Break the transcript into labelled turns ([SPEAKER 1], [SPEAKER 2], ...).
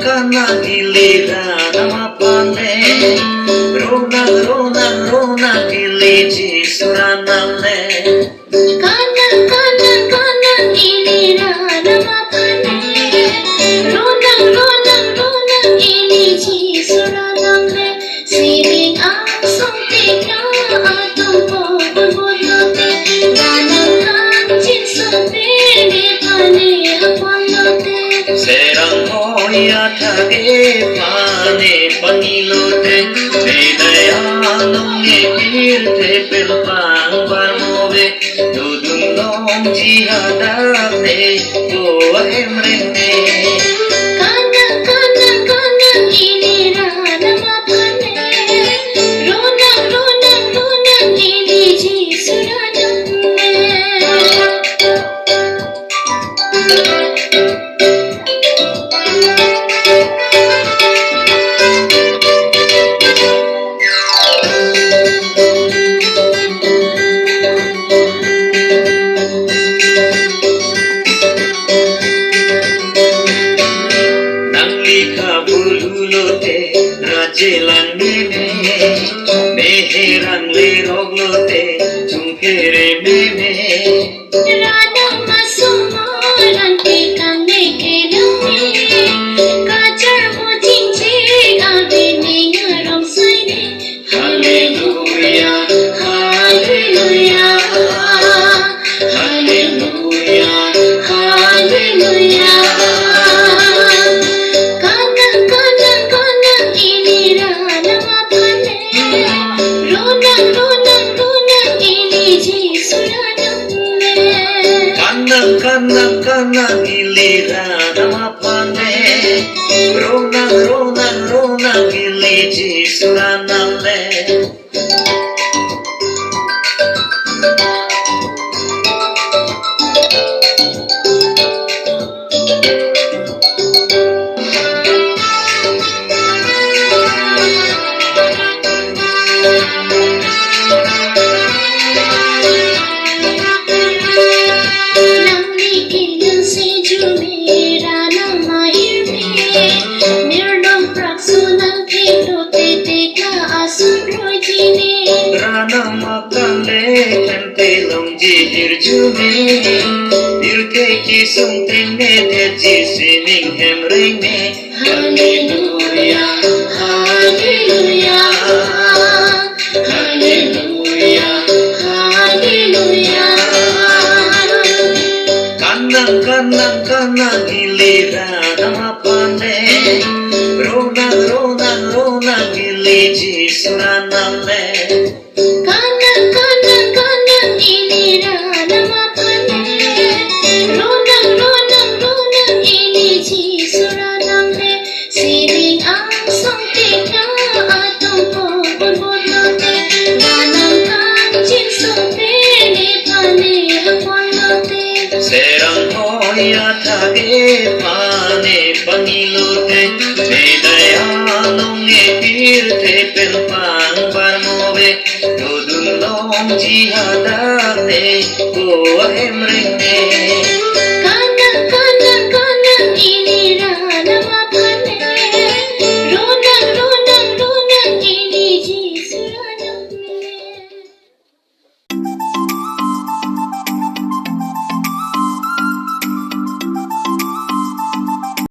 [SPEAKER 1] Kanang giliran nama pane, rona giliji suranamne.
[SPEAKER 2] Kanang giliran nama pane, rona giliji suranamne. Siling ang suntik na atong pagbubulote, kanang kanjin sunpili pane apalote.
[SPEAKER 1] Serang hoya thage pane panilote, vedaya nonge kirte pelpang barmove, dudung nong jihadapne goa emrenge.
[SPEAKER 2] Kanang giliran nama pane, rona giliji suranamne.
[SPEAKER 1] Rajelan meme, meheran le roglote, jungkere meme.
[SPEAKER 2] Radang masumaran tikang nekelame, kacar mo cincin abini ngarong saine.
[SPEAKER 1] Hallelujah,
[SPEAKER 2] Hallelujah, Hallelujah, Hallelujah. Kanang giliran nama pane, rona giliji suranamne.
[SPEAKER 1] Kanang giliran nama pane, rona giliji suranamne. Rana makale kente longji hirjume, irte kisum tringe teji sining hemrenge.
[SPEAKER 2] Hallelujah, Hallelujah, Hallelujah, Hallelujah.
[SPEAKER 1] Kanang giliran nama pane, rona giliji suranamne.
[SPEAKER 2] Kanang giliran nama pane, rona giliji suranamne. Siling ang suntik na atong pagbubulote, kanang kanjin sunpili pane apalote.
[SPEAKER 1] Serang hoya thage pane panilote, vedaya nonge kirte pelpang barmove, dudung nong jihadapne goa emrenge.